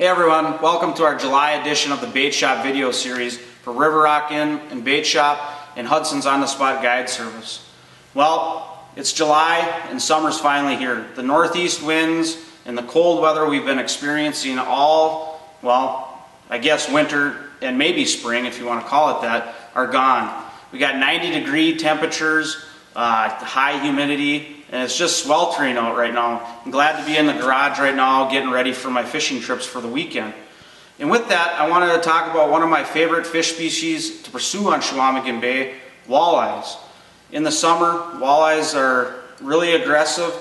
Hey everyone, welcome to our July edition of the Bait Shop video series for River Rock Inn and Bait Shop and Hudson's On the Spot guide service. Well, it's July and summer's finally here. The northeast winds and the cold weather we've been experiencing all, well, I guess winter and maybe spring, if you want to call it that, are gone. We got 90-degree temperatures, high humidity, and it's just sweltering out right now. I'm glad to be in the garage right now getting ready for my fishing trips for the weekend. And with that, I wanted to talk about one of my favorite fish species to pursue on Chequamegon Bay, walleyes. In the summer, walleyes are really aggressive.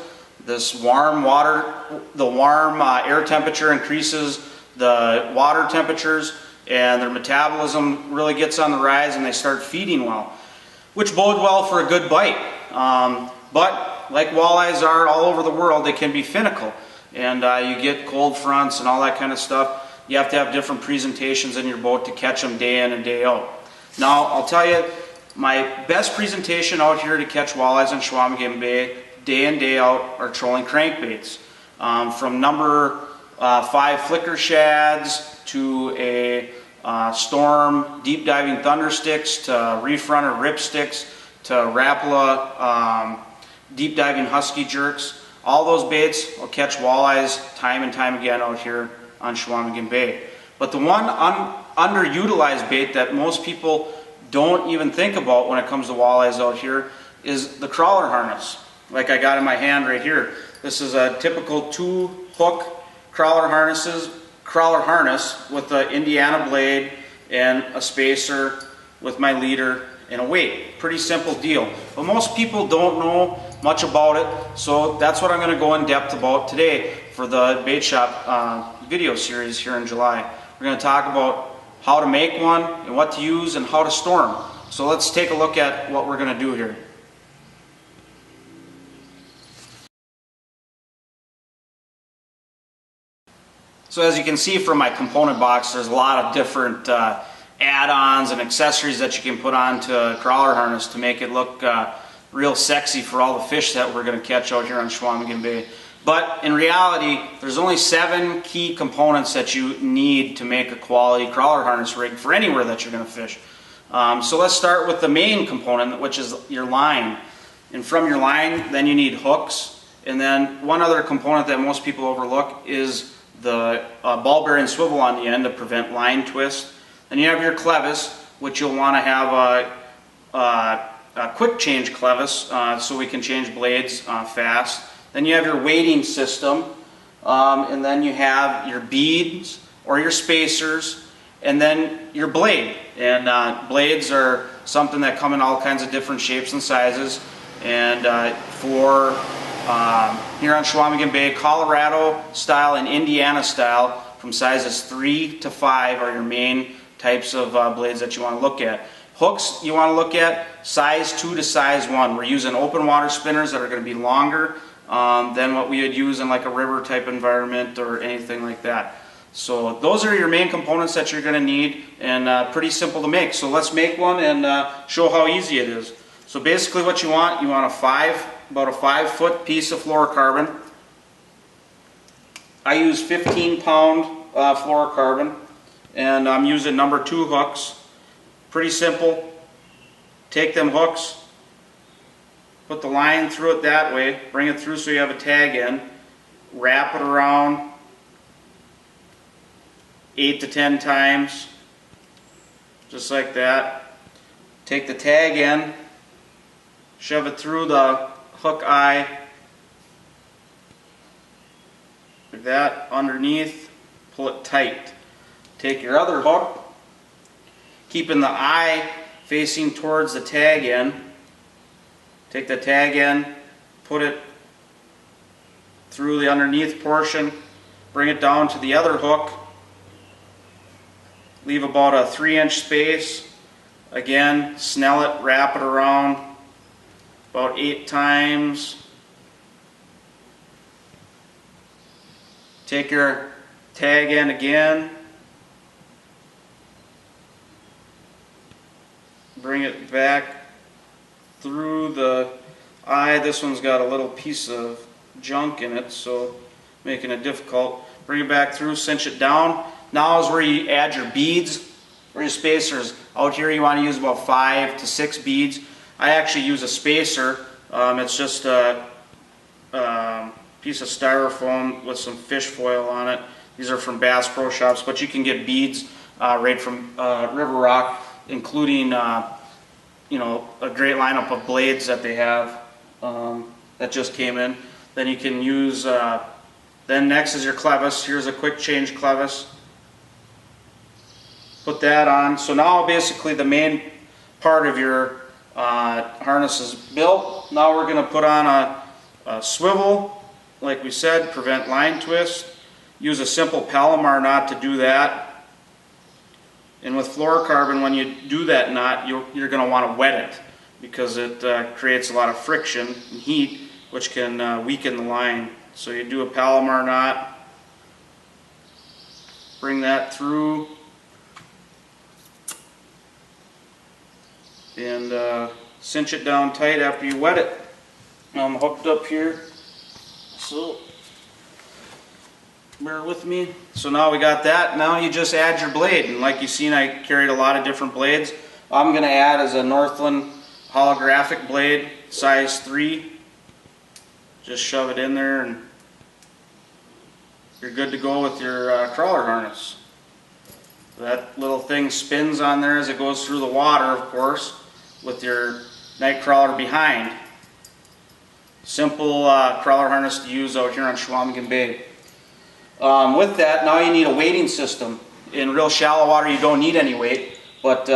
This warm water, the warm air temperature increases the water temperatures, and their metabolism really gets on the rise and they start feeding well, which bode well for a good bite. But like walleyes are all over the world, they can be finical, and you get cold fronts and all that kind of stuff. You have to have different presentations in your boat to catch them day in and day out. Now, I'll tell you, my best presentation out here to catch walleyes in Chequamegon Bay, day in, day out, are trolling crankbaits. From number 5 flicker shads to a storm deep diving thunder sticks to reef runner ripsticks to Rapala deep diving husky jerks. All those baits will catch walleyes time and time again out here on Chequamegon Bay. But the one underutilized bait that most people don't even think about when it comes to walleyes out here is the crawler harness, like I got in my hand right here. This is a typical 2-hook crawler harness with the Indiana blade and a spacer with my leader and a weight. Pretty simple deal. But most people don't know much about it, so that's what I'm going to go in depth about today for the Bait Shop video series here in July. We're going to talk about how to make one and what to use and how to store them. So let's take a look at what we're going to do here. So as you can see from my component box, there's a lot of different add-ons and accessories that you can put onto a crawler harness to make it look real sexy for all the fish that we're going to catch out here on Chequamegon Bay. But in reality, there's only 7 key components that you need to make a quality crawler harness rig for anywhere that you're going to fish. So let's start with the main component, which is your line. And from your line, then you need hooks. And then one other component that most people overlook is the ball bearing swivel on the end to prevent line twist. Then you have your clevis, which you'll want to have a quick change clevis so we can change blades fast. Then you have your weighting system, and then you have your beads or your spacers, and then your blade. And blades are something that come in all kinds of different shapes and sizes. And for here on Chequamegon Bay, Colorado style and Indiana style from sizes 3 to 5 are your main types of blades that you want to look at. Hooks you want to look at size 2 to size 1. We're using open water spinners that are going to be longer than what we would use in like a river type environment or anything like that. So those are your main components that you're going to need, and pretty simple to make. So let's make one and show how easy it is. So basically what you want about a 5-foot piece of fluorocarbon. I use 15-pound fluorocarbon, and I'm using number 2 hooks. Pretty simple. Take them hooks, put the line through it that way, bring it through so you have a tag in, wrap it around 8 to 10 times, just like that. Take the tag in, shove it through the hook eye, like that, underneath, pull it tight. Take your other hook, keeping the eye facing towards the tag end. Take the tag end, put it through the underneath portion, bring it down to the other hook, leave about a 3-inch space. Again, snell it, wrap it around about 8 times. Take your tag end again, bring it back through the eye. This one's got a little piece of junk in it, so making it difficult. bring it back through, cinch it down. Now is where you add your beads or your spacers. Out here you want to use about 5 to 6 beads. I actually use a spacer. It's just a piece of styrofoam with some fish foil on it. These are from Bass Pro Shops, but you can get beads right from River Rock, including you know, a great lineup of blades that they have that just came in. Then you can use, then next is your clevis. Here's a quick change clevis. Put that on. So now basically the main part of your harness is built. Now we're going to put on a swivel, like we said, prevent line twist. Use a simple Palomar knot to do that. And with fluorocarbon, when you do that knot, you're going to want to wet it because it creates a lot of friction and heat, which can weaken the line. So you do a Palomar knot, bring that through, and cinch it down tight after you wet it. Now I'm hooked up here, so bear with me. So now we got that. Now you just add your blade, and like you've seen, I carried a lot of different blades. I'm going to add as a Northland holographic blade, size 3. Just shove it in there and you're good to go with your crawler harness. That little thing spins on there as it goes through the water, of course, with your night crawler behind. Simple crawler harness to use out here on Chequamegon Bay. With that, now you need a weighting system. In real shallow water you don't need any weight, but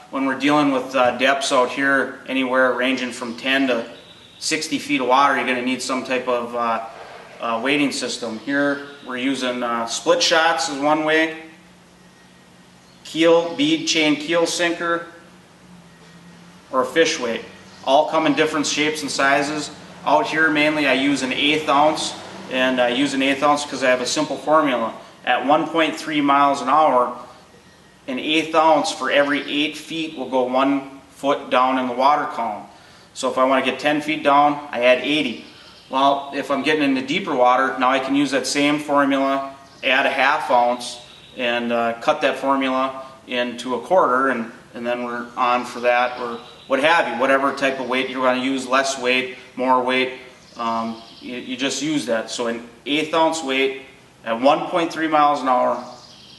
when we're dealing with depths out here, anywhere ranging from 10 to 60 feet of water, you're going to need some type of weighting system. Here we're using split shots is one way, keel, bead chain keel sinker, or a fish weight. All come in different shapes and sizes. Out here mainly I use an 1/8 ounce, and I use an 1/8 ounce because I have a simple formula. At 1.3 miles an hour, an 1/8 ounce for every 8 feet will go 1 foot down in the water column. So if I want to get 10 feet down, I add 80. Well, if I'm getting into deeper water, now I can use that same formula, add a 1/2 ounce, and cut that formula into a 1/4, and then we're on for that, or what have you, whatever type of weight you're going to use, less weight, more weight, you just use that. So an 1/8 ounce weight at 1.3 miles an hour,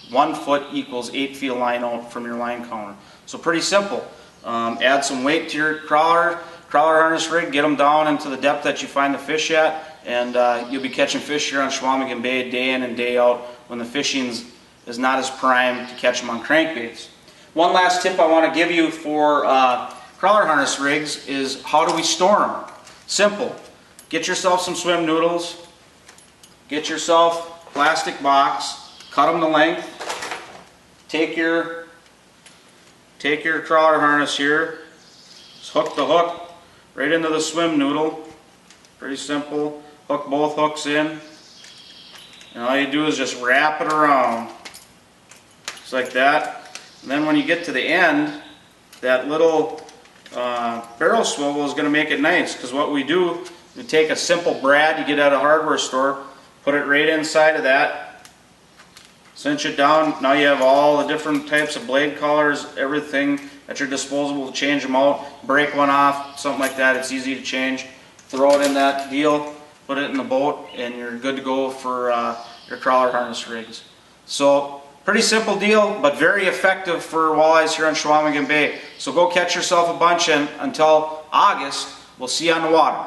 1 foot equals 8 feet of line out from your line counter. So pretty simple. Add some weight to your crawler harness rig, get them down into the depth that you find the fish at, and you'll be catching fish here on Chequamegon Bay day in and day out when the fishing is not as prime to catch them on crankbaits. One last tip I want to give you for crawler harness rigs is how do we store them? Simple. Get yourself some swim noodles, get yourself a plastic box, cut them to length, take your crawler harness here, just hook the hook right into the swim noodle. Pretty simple. Hook both hooks in, and all you do is just wrap it around, just like that. And then when you get to the end, that little barrel swivel is going to make it nice, because what we do, you take a simple brad you get at a hardware store, put it right inside of that, cinch it down. Now you have all the different types of blade colors, everything at your disposal to change them out. Break one off, something like that, it's easy to change. Throw it in that deal, put it in the boat, and you're good to go for your crawler harness rigs. So pretty simple deal, but very effective for walleyes here on Chequamegon Bay. So go catch yourself a bunch, and until August, we'll see you on the water.